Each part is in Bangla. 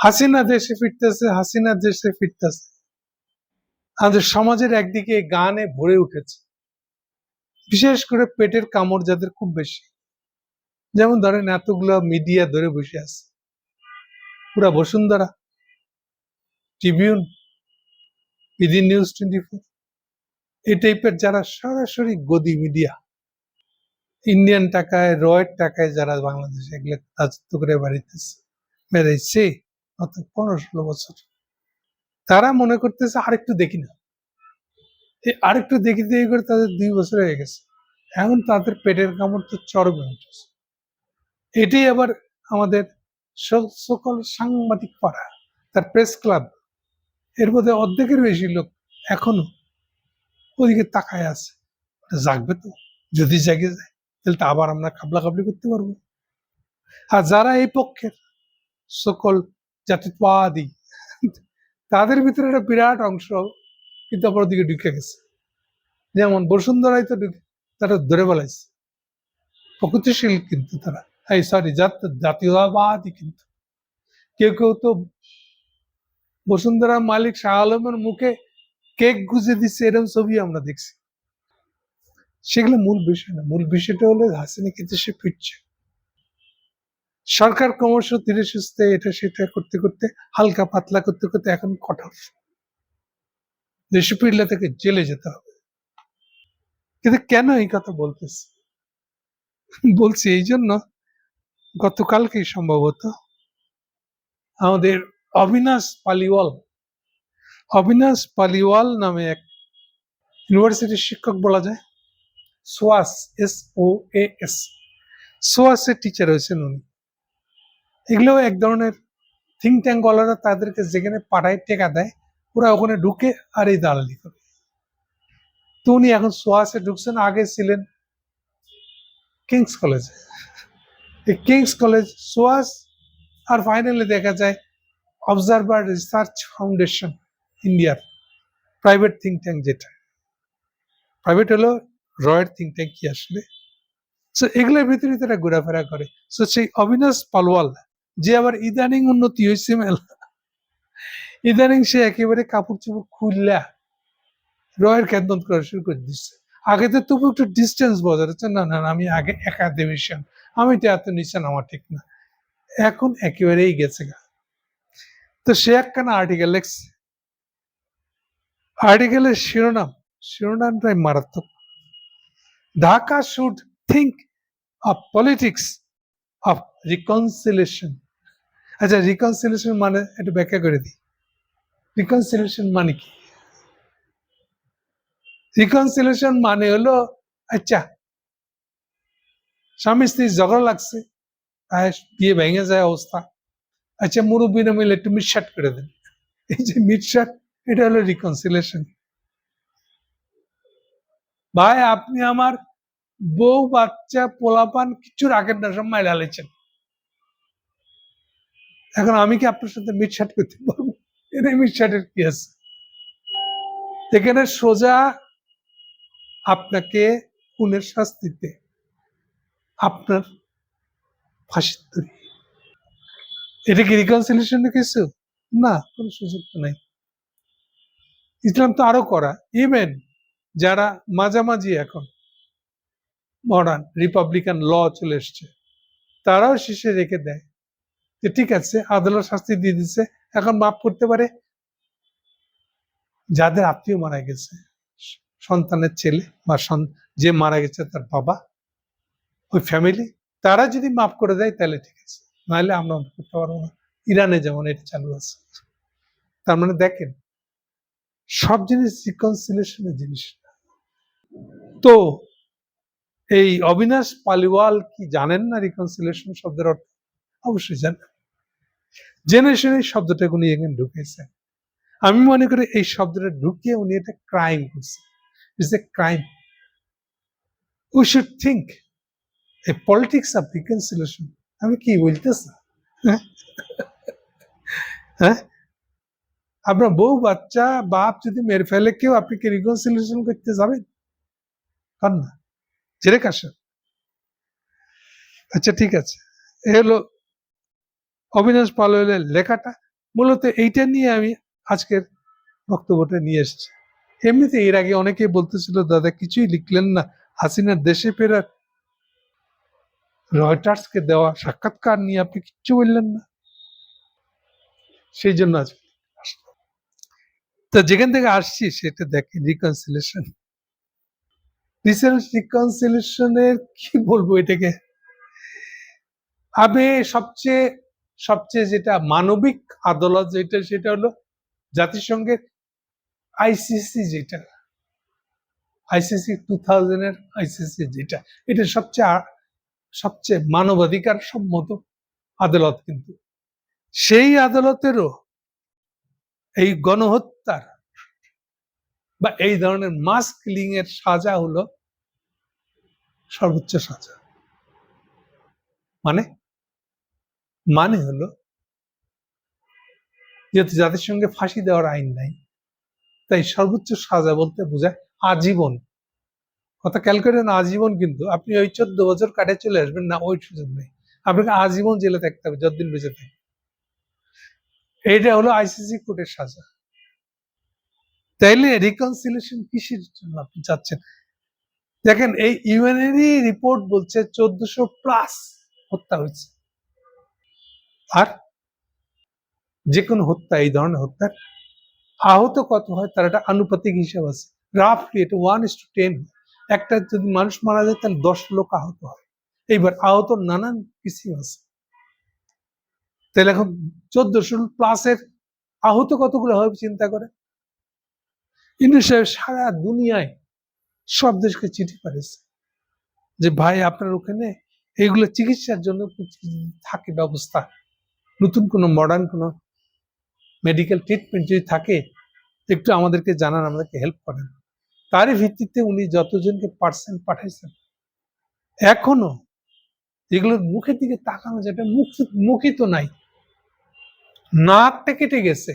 হাসিনা দেশে ফিরতেছে, হাসিনা দেশে ফিরতেছে। আমাদের সমাজের একদিকে গানে ভরে উঠেছে, বিশেষ করে পেটের কামড় যাদের খুব বেশি। যেমন ধরেন এতগুলো মিডিয়া ধরে বসে আছে, পুরা বসুন্ধরা, ট্রিবিউন, বিডি নিউজ 24, এই টাইপের যারা সরাসরি গদি মিডিয়া, ইন্ডিয়ান টাকায় রয়ের টাকায় যারা বাংলাদেশে এগুলো রাজত্ব করে বেড়াইছে গত 15-16 বছর, তারা মনে করতেছে আরেকটু দেখি না, আরেকটু দেখি দেখি করে তাদের 2 বছর হয়ে গেছে। এখন তাদের পেটের কামড় তো চরমে উঠেছে। এটাই আবার আমাদের সকল সাংবাদিক পাড়া, তার প্রেস ক্লাব, এর মধ্যে অর্ধেকের বেশি লোক এখনো ওদিকে তাকায় আছে। জাগবে তো, যদি জাগে যায় তাহলে তো আবার আমরা খাবলা খাবলি করতে পারবো। আর যারা এই পক্ষের সকল জাতিত্ববাদী, তাদের ভিতরে একটা বিরাট অংশ কিন্তু আবার ওদিকে ঢুকে গেছে। যেমন বসুন্ধরাই তো তারা ধরে বেলাইছে, প্রগতিশীল কিন্তু তারা, সরি জাতীয়তাবাদী কিন্তু। কেউ কেউ তো বসুন্ধরা মালিক শাহ আলমের মুখে কেক গুজে দিচ্ছে, এরকম ছবি আমরা দেখছি। সেগুলো মূল বিষয় না, মূল বিষয়টা হলো হাসিনা কিন্তু সে ফিরছে। সরকার ক্রমশ ধীরে সুস্থে এটা সেটা করতে করতে, হালকা পাতলা করতে করতে এখন কঠোর। দেশে ফিরলে থেকে জেলে যেতে হবে। কিন্তু কেন এই কথা বলতেছি? বলছি এই জন্য, গতকালকে সম্ভবত আমাদের অবিনাশ পালিওয়াল নামে এক ইউনিভার্সিটির শিক্ষক বলা যায়, সোয়াস, SOAS, সোয়াসের টিচার হয়েছেন উনি। এগুলো এক ধরনের থিঙ্ক ট্যাঙ্ক ওয়ালারা তাদেরকে যেখানে পাঠায় টেকা দেয়, ওরা ওখানে ঢুকে আর এই দালালি করে। তো উনি এখন সোয়াসে ঢুকছেন, আগে ছিলেন কিংস কলেজে। এই কিংস কলেজ, সোয়াস, আর ফাইনালি দেখা যায় অবজারভার রিসার্চ ফাউন্ডেশন, ইন্ডিয়ার প্রাইভেট থিঙ্ক ট্যাঙ্ক, যেটা প্রাইভেট হলো রয়ের থিঙ্ক ট্যাঙ্ক কি আসলে। সো এগুলোর ভিতরে তারা ঘোরাফেরা করে। সো সেই অবিনাশ পালওয়াল, যে আবার ইদানিং উন্নতি হয়েছে মেলা, ইদানিং সে একেবারে কাপড় চোপড় খুললা রয়ের খেদমত করা শুরু করে দিচ্ছে। আগে তো তবু একটু ডিস্টেন্স বজায় রাখছে, না না আমি আগে একাডেমিশিয়ান, আমি তো এত নিচে নামা ঠিক না। এখন একেবারেই গেছে গা। তো সে একখানা আর্টিকেল লেখছে, আর্টিকেলের শিরোনামটাই মারাত্মক। Dhaka should think of politics of reconciliation. আচ্ছা, রিকনসিলেশন মানে একটু ব্যাখ্যা করে দিই। রিকনসিলেশন মানে কি? রিকনসিলেশন মানে হলো, আচ্ছা স্বামী স্ত্রী ঝগড়া লাগছে, বিয়ে ভেঙে যায় অবস্থা, আচ্ছা মুরব্বীরা মিলে একটু মিটসাট করে দেন। এই যে মিটসাট, এটা হলো রিকনসিলেশন। ভাই আপনি আমার বউ বাচ্চা পোলাপান কিছুর আগের না সব মাইরা লেছেন, এখন আমি কি আপনার সাথে মিটসাট করতে পারবো? এটা মিটসাটের কি আছে? এখানে সোজা আপনাকে খুনের শাস্তিতে আপনার ফাঁসির দড়ি। এটা কি রিকনসিলেশনের কিছু না? কোনো সুযোগ তো নাই। ইসলাম তো আরো করা। ইভেন যারা মাঝামাঝি এখন মডার্ন রিপাবলিকান ল চলে এসছে, তারাও শেষে রেখে দেয় যে ঠিক আছে, আদালত শাস্তি দিয়ে দিচ্ছে, এখন মাফ করতে পারে যাদের আত্মীয় মারা গেছে, সন্তানের ছেলে বা যে মারা গেছে তার বাবা, ওই ফ্যামিলি, তারা যদি মাফ করে দেয় তাহলে ঠিক আছে, নাহলে আমরা করতে পারবো না। ইরানে যেমন এটা চালু আছে। তার মানে দেখেন, সব জিনিস রিকনসিলেশনের জিনিস। তো এই অবিনাশ পালিওয়াল কি জানেন না রিকনসিলেশন শব্দের অর্থ? অবশ্যই জানেন, জেনে শুনে শব্দটা উনি এখানে ঢুকেছেন। আমি মনে করি এই শব্দটা ঢুকিয়ে উনি এটা ক্রাইম করছে। It's a crime. We should think A politics of reconciliation. আমি কি বলতেছি? হ্যাঁ, আপনার বউ বাচ্চা বাপ যদি মেরে ফেলে কেউ, আপনি কি রিকনসিলেশন করতে যাবেন? কার না, ছেড়ে কাছে। আচ্ছা ঠিক আছে, এ হলো অবিনাশ পালওয়ালের লেখাটা। মূলত এইটা নিয়ে আমি আজকের বক্তব্যটা নিয়ে এসেছি। এমনিতে এর আগে অনেকেই বলতেছিল দাদা কিছুই লিখলেন না, হাসিনার দেশে ফেরার রয়টার্সকে দেওয়া সাক্ষাৎকার নিয়ে আপনি কিচ্ছু বললেন না, সেই জন্য আজকে আসলাম। তো যেখান থেকে আসছি সেটা দেখেন, রিকনসিলেশনের কি বলবো এটাকে, আমি সবচেয়ে সবচেয়ে যেটা মানবিক আদালত যেটা সেটা হলো জাতিসংঘের আইসিসি, যেটা আইসিসি 2000 আইসিসি যেটা, এটা সবচেয়ে মানবাধিকার সম্মত আদালত। কিন্তু সেই আদালতেরও এই গণহত্যার বা এই ধরনের মাস কিলিং এর সাজা হলো সর্বোচ্চ সাজা। মানে মানে হলো যেহেতু জাতিসংঘে ফাঁসি দেওয়ার আইন নাই, তাই সর্বোচ্চ সাজা বলতে বোঝায় আজীবন। কথা খেয়াল করেন, আজীবন। কিন্তু আপনি ওই 14 বছর কাটে চলে আসবেন না, ওই সুযোগ নেই। আপনাকে আজীবন জেলে থাকতে হবে যতদিন বেঁচে থাকে। এইটা হলো আইসিসি কোর্টের সাজা। তাইলে রিকনসিলিয়েশন কিসের জন্য আপনি চাচ্ছেন? দেখেন, এই ইউএনএরই রিপোর্ট বলছে 1400+ হত্যা হয়েছে। আর যে কোনো হত্যা, এই ধরনের হত্যার আহত কত হয় তার একটা আনুপাতিক হিসাব আছে। রাফলি এটা 1:10। একটা যদি মানুষ মারা যায় তাহলে 10 লোক আহত হয়। এইবার আহত নানান কিছু আছে। তাহলে এখন 1400+ আহত কতগুলো হবে চিন্তা করে। ইউনূস সাহেব সারা দুনিয়ায় সব দেশকে চিঠি পাঠিয়েছে যে ভাই আপনার ওখানে এইগুলো চিকিৎসার জন্য থাকে ব্যবস্থা, নতুন কোনো মডার্ন কোনো মেডিকেল ট্রিটমেন্ট যদি থাকে একটু আমাদেরকে জানান, আমাদেরকে হেল্প করেন। তারই ভিত্তিতে উনি যতজনকে পাঠাইছেন। এখনো এগুলোর মুখের দিকে তাকানো যেটা, মুখই তো নাই, নাকটা কেটে গেছে,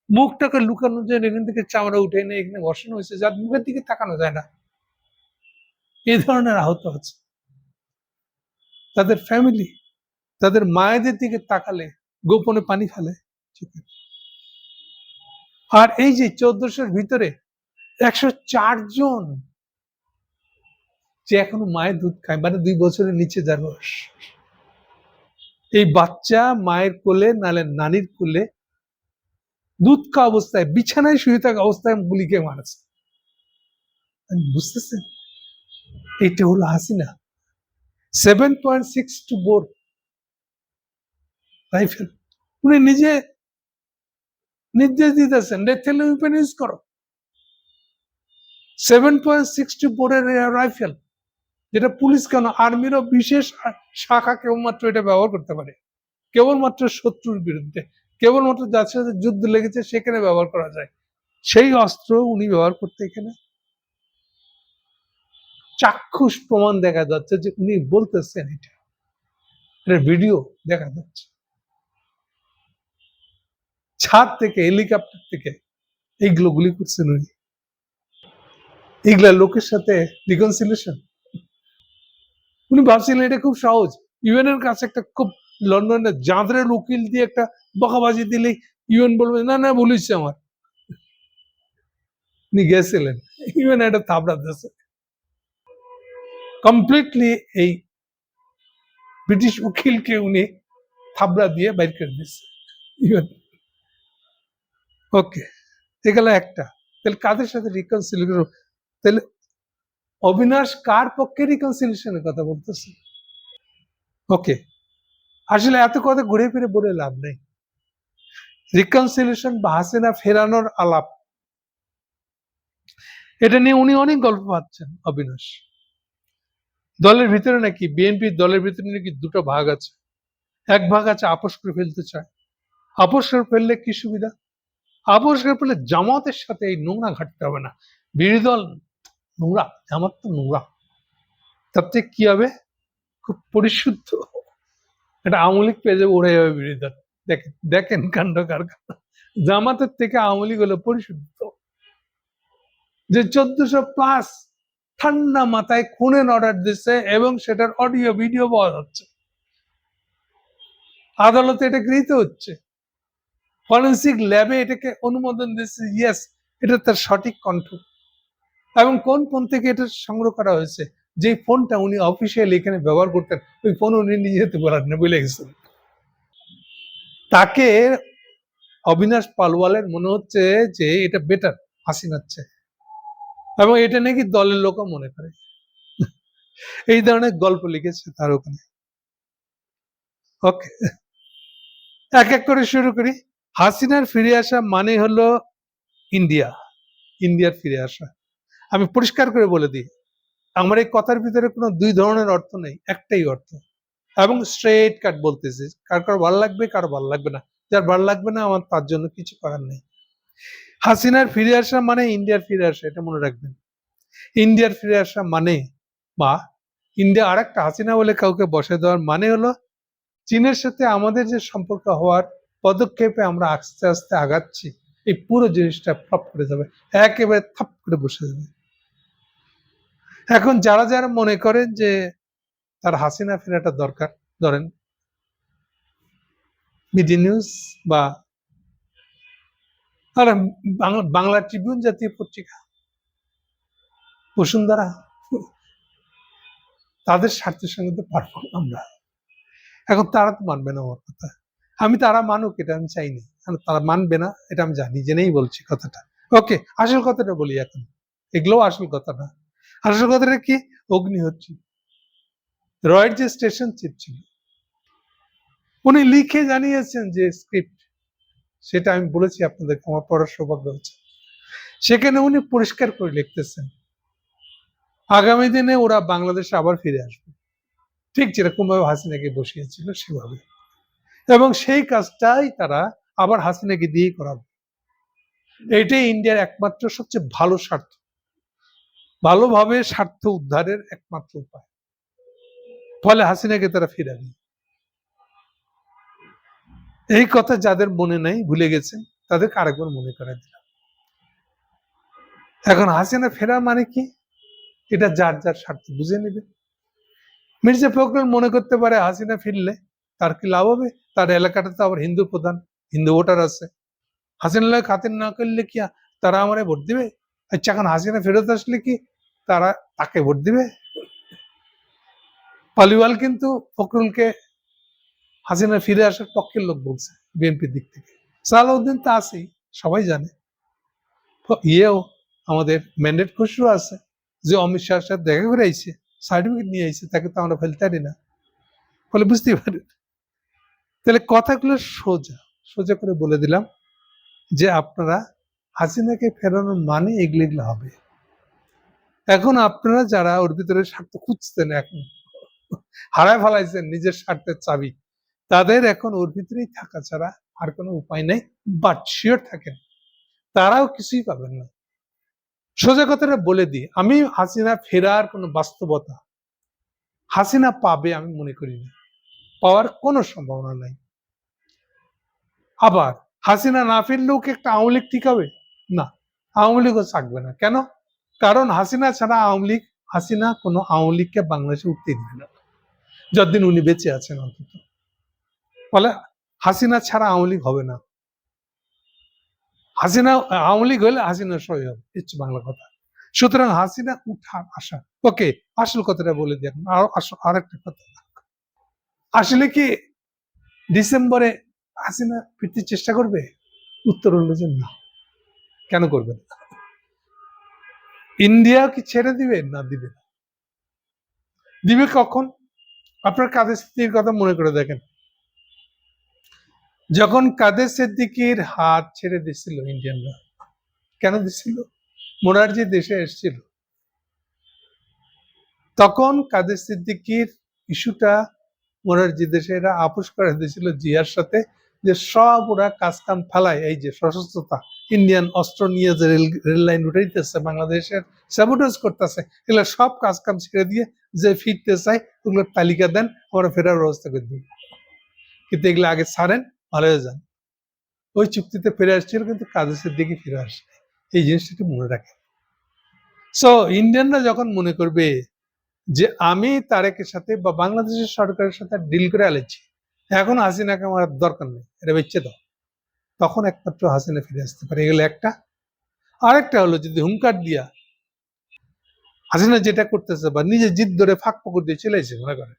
মুখটাকে লুকানোর জন্য এখান থেকে চামড়া উঠে এনে এখানে বসানো হয়েছে, যার মুখের দিকে তাকানো যায় না। এই ধরনের আহত আছে। তাদের ফ্যামিলি, তাদের মায়েদের দিকে তাকালে গোপনে পানি ফেলে চোখে। আর এই যে 1400-র ভিতরে 104 জন যে এখনো মায়ের দুধ খায়, মানে 2 বছরের নিচে যার বয়স। এই বাচ্চা মায়ের কোলে নালে নানির কোলে দুধ খাওয়া অবস্থায়, বিছানায় শুয়ে থাকা অবস্থায় গুলিকে মারছে। বুঝতেছেন? এইটা হলো হাসিনা। 7.62 bore rifle. উনি নিজে নির্দেশ দিতেছেন লেথেল ওয়েপন ইউজ করো। 7.62 বোরের রাইফেল, যেটা পুলিশ কেন আর্মিরও বিশেষ শাখা কেবলমাত্র এটা ব্যবহার করতে পারে, কেবলমাত্র শত্রুর বিরুদ্ধে, কেবলমাত্র যার সাথে যুদ্ধ লেগেছে সেখানে ব্যবহার করা যায়। সেই অস্ত্র উনি ব্যবহার করতে এখানে চাক্ষুষ প্রমাণ দেখা যাচ্ছে যে উনি বলতেছেন এটা ভিডিও দেখা যাচ্ছে। ছাদ থেকে, হেলিকপ্টার থেকে এইগুলো গুলি করছেন উনি। এগুলা লোকের সাথে রিকনসিলিয়েশন? উনি ভাবছিলেন এটা খুব সহজ, ইউএন এর কাছে একটা খুব লন্ডনের জাঁদরের উকিল দিয়ে একটা বকাবাজি দিলেই ইউএন বলবে না না বলিস আমার। উনি গেছিলেন, ইউএন একটা থাবড়া দিয়েছে কমপ্লিটলি, এই ব্রিটিশ উকিলকে উনি থাবড়া দিয়ে বাইর করে দিচ্ছে ইউএন। ওকে, এগুলো একটা। তাহলে কাদের সাথে রিকনসিলিয়েশন? তাহলে অবিনাশ কার পক্ষে রিকনসিলিয়েশনের কথা বলতেছে? ওকে, আসলে এত কথা ঘুরে ফিরে বলে লাভ নেই। রিকনসিলিয়েশন বা হাসিনা ফেরানোর আলাপ, এটা নিয়ে উনি অনেক গল্প পাচ্ছেন অবিনাশ। দলের ভিতরে নাকি বিএনপির দলের ভিতরে নাকি দুটো ভাগ আছে। এক ভাগ আছে আপোষ করে ফেলতে চায়। আপোষ করে ফেললে কি সুবিধা? আপোষ করে ফেললে জামাতের সাথে এই নোংরা ঘাটতে হবে না। বিরোধী দল নোংরা, জামাত তো নোংরা, তাতে কি হবে? খুব পরিশুদ্ধ এটা আওয়ামী লীগ পেয়ে যাবে, উড়ে যাবে বিরোধী দল। দেখেন দেখেন কাণ্ড কারখানা। জামাতের থেকে আওয়ামী লীগ হলো পরিশুদ্ধ। যে 1400+ ঠান্ডা মাথায় খুনের অর্ডার দিচ্ছে এবং সেটার অডিও ভিডিও পাওয়া যাচ্ছে, আদালতে এটা গৃহীত হচ্ছে। ফরেন্সিক ল্যাবে এটাকে অনুমোদন দিয়েছে, ইয়েস এটা তার সঠিক কণ্ঠ। এবং কোন ফোন থেকে এটা সংগ্রহ করা হয়েছে, যে ফোনটা উনি অফিসিয়ালি এখানে ব্যবহার করতেন, ওই ফোন উনি নিজে হাতে বলার না, বলে গেছেন। তাকে অবিনাশ পালওয়ালের মনে হচ্ছে যে এটা বেটার হাসিনার চেয়ে, এবং এটা নাকি দলের লোকও মনে করে। এই ধরনের গল্প লিখেছে তার ওখানে। ওকে, এক এক করে শুরু করি। হাসিনার ফিরে আসা মানে হলো ইন্ডিয়ার ফিরে আসা। আমি পরিষ্কার করে বলে দিই, আমার এই কথার ভিতরে কোনো দুই ধরনের অর্থ নেই, একটাই অর্থ, এবং স্ট্রেট কাট বলতেছি। কার কার ভালো লাগবে, কার ভালো লাগবে না। যার ভালো লাগবে না, আমার তার জন্য কিছু করার নেই। হাসিনার ফিরে আসা মানে ইন্ডিয়ার ফিরে আসা, এটা মনে রাখবেন। ইন্ডিয়ার ফিরে আসা মানে, বা ইন্ডিয়া আর একটা হাসিনা বলে কাউকে বসে দেওয়ার মানে হলো চীনের সাথে আমাদের যে সম্পর্ক হওয়ার পদক্ষেপে আমরা আস্তে আস্তে আগাচ্ছি, এই পুরো জিনিসটা ফ্লপ করে যাবে, একেবারে থাপ করে বসে যাবে। এখন যারা যারা মনে করেন যে তার হাসিনা ফেরাটা দরকার, ধরেন বিডি নিউজ বা বাংলা ট্রিবিউন জাতীয় পত্রিকা, বসুন্ধরা, তাদের স্বার্থের সঙ্গে তো পারবো আমরা। এখন তারা তো মানবে না আমার কথা, আমি তারা মানুক এটা আমি চাইনি, তারা মানবে না এটা আমি জানি, জেনেই বলছি কথাটা। ওকে, আসল কথাটা বলি এখন, এগুলো আসল কথা না। আসল কথাটা কি, অগ্নিহোত্রী রয়ের যে স্টেশন চিফ ছিল, উনি লিখে জানিয়েছেন যে স্ক্রিপ্ট, সেটা আমি বলেছি আপনাদের, আমার পড়ার সৌভাগ্য হচ্ছে। সেখানে উনি পরিষ্কার করে লিখতেছেন আগামী দিনে ওরা বাংলাদেশে আবার ফিরে আসবে, ঠিক যেরকম ভাবে হাসিনাকে বসিয়েছিল সেভাবে, এবং সেই কাজটাই তারা আবার হাসিনাকে দিয়েই করাবে। এটাই ইন্ডিয়ার একমাত্র সবচেয়ে ভালো স্বার্থ, ভালোভাবে স্বার্থ উদ্ধারের একমাত্র উপায়। ফলে হাসিনাকে তারা ফিরাবে। এই কথা যাদের মনে নাই, ভুলে গেছেন, তাদেরকে আরেকবার মনে করে দিলাম। এখন হাসিনা ফেরা মানে কি, এটা যার যার স্বার্থ বুঝে নেবে। মির্জা ফখরুল মনে করতে পারে হাসিনা ফিরলে তার কি লাভ হবে, তার এলাকাটা তো আবার হিন্দু প্রধান, হিন্দু ভোটার আছে, হাসিনা খাতির না করলে কি তারা আমারে ভোট দিবে? আচ্ছা, এখন হাসিনা ফেরত আসলে কি তারা তাকে ভোট দিবে? পালিওয়াল কিন্তু ফখরুলকে হাসিনা ফিরে আসার পক্ষের লোক বলছে বিএনপির দিক থেকে। সালাউদ্দিন তো আছেই, সবাই জানে। ইয়েও আমাদের ম্যান্ডেট খসরু আছে, যে অমিত শাহের সাথে দেখা করে আইছে, সার্টিফিকেট নিয়ে আইছে, তাকে তো আমরা ফেলতে পারি না। ফলে বুঝতে পারি, তাহলে কথাগুলো সোজা সোজা করে বলে দিলাম যে আপনারা হাসিনাকে ফেরানোর মানে এগুলো এগুলো হবে। এখন আপনারা যারা ওর ভিতরে স্বার্থ খুঁজতেন, এখন হারায় ফেলাইছেন নিজের স্বার্থের চাবি, তাদের এখন ওর ভিতরেই থাকা ছাড়া আর কোনো উপায় নেই। বাট শিওর থাকেন, তারাও কিছুই পাবেন না। সোজা কথাটা বলে দিই, আমি হাসিনা ফেরার কোনো বাস্তবতা হাসিনা পাবে আমি মনে করি না, পাওয়ার কোনো সম্ভাবনা নাই। আবার হাসিনা না ফিরলেও কি একটা আওয়ামী লীগ ঠিক হবে? না, আওয়ামী লীগও থাকবে না। কেন? কারণ হাসিনা ছাড়া হাসিনা কোনো আওয়ামী লীগকে বাংলাদেশে উঠতে দিবে না, যতদিন উনি বেঁচে আছেন অন্তত। ফলে হাসিনা ছাড়া আওয়ামী লীগ হবে না। হাসিনা আওয়ামী লীগ হলে হাসিনা সই হবে, হচ্ছে বাংলা কথা। সুতরাং হাসিনা উঠার আশা। ওকে, আসল কথাটা বলে দিই এখন। আর একটা কথা, আসলে কি ডিসেম্বরে হাসিনা ফিরতে চেষ্টা করবে? উত্তর হলো যে না। কেন করবে না? ইন্ডিয়া কি ছেড়ে দিবে? না, দিবে না। দিবে কখন? আপনার কাদের সিদ্দিকির কথা মনে করে দেখেন। যখন কাদের সিদ্দিকির হাত ছেড়ে দিছিল ইন্ডিয়ানরা, কেন দিছিল? মোরারজি দেশে এসেছিল, তখন কাদের সিদ্দিকির ইস্যুটা মোরারজি দেশে এরা আপোষ করে দিয়েছিল জিয়ার সাথে, যে সব ওরা কাজ কাম ফেলায়, এই যে সশস্ত্রতা, ইন্ডিয়ান অস্ত্র নিয়ে যে রেল লাইন উঠাইতেছে, বাংলাদেশের স্যাবোটেজ করতেছে, এগুলো সব কাজ কাম ছেড়ে দিয়ে যে ফিরতে চায় ওগুলোর তালিকা দেন, আমরা ফেরার ব্যবস্থা করে দিই। কিন্তু এগুলো আগে ছাড়েন, ভালো হয়ে যান। ওই চুক্তিতে ফিরে আসছিল, কিন্তু কাদের সিদ্দিকি ফিরে আসে। এই জিনিসটা মনে রাখেন। সো ইন্ডিয়ানরা যখন মনে করবে যে আমি তারেকের সাথে বা বাংলাদেশের সরকারের সাথে ডিল করে আলেছি, এখন হাসিনাকে আমার দরকার নেই, এটা বেঁচে দাও, তখন একমাত্র হাসিনা ফিরে আসতে পারে। এগুলো একটা। আরেকটা হলো যদি হুঙ্কার দিয়া হাসিনা যেটা করতেছে বা নিজে জিদ ধরে ফাঁক পকড় দিয়ে চলে এসে মনে করে,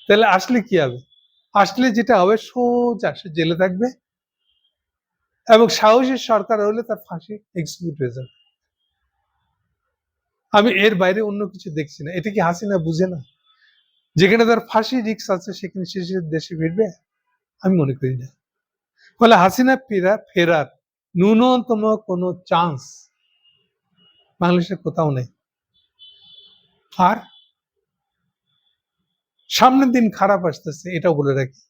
তাহলে আসলে কি হবে? আসলে যেটা হবে সোজা সে জেলে থাকবে এবং সাহসী সরকার হলে তার ফাঁসি এক্সিকিউট হয়ে যাবে। আমি এর বাইরে অন্য কিছু দেখছি না। এটা কি হাসিনা বুঝে না? যেখানে তার ফাঁসি রিস্ক আছে সেখানে সে দেশে ফিরবে? আমি মনে করি না। ফলে হাসিনা ফেরার ন্যূনতম কোনো চান্স বাংলাদেশের কোথাও নেই। আর সামনের দিন খারাপ আসতেছে, এটাও বলে রাখি।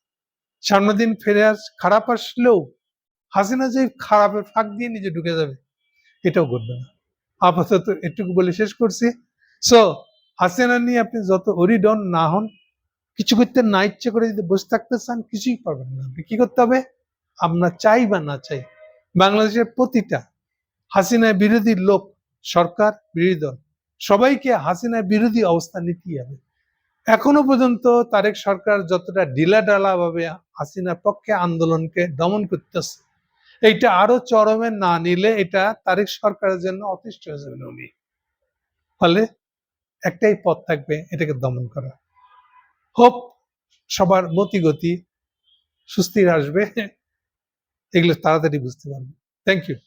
সামনের দিন খারাপ আসলেও হাসিনা যে খারাপের ফাঁক দিয়ে নিজে ঢুকে যাবে, এটাও ঘটবে না। আপাতত এটুকু বলে শেষ করছি। সো হাসিনা নিয়ে আপনি যত অরিডন না হন, কিছু করতে না ইচ্ছে করে যদি বসে থাকতে চান, কিছুই পারবেন না। আপনি কি করতে হবে? আমরা চাই বা না চাই, বাংলাদেশের প্রতিটা হাসিনা বিরোধী লোক, সরকার, বিরোধী দল, সবাইকে হাসিনা বিরোধী অবস্থান নিতেই হবে। এখনো পর্যন্ত তারেক সরকার যতটা ঢিলাঢালা ভাবে হাসিনার পক্ষে আন্দোলনকে দমন করতেছে, এইটা আরো চরমে না নিলে এটা তারেক সরকারের জন্য অতিষ্ঠ হয়ে যাবে উনি। ফলে একটাই পথ থাকবে, এটাকে দমন করা। হোপ সবার মতিগতি সুস্থির আসবে, এগুলো তাড়াতাড়ি বুঝতে পারবে। Thank you.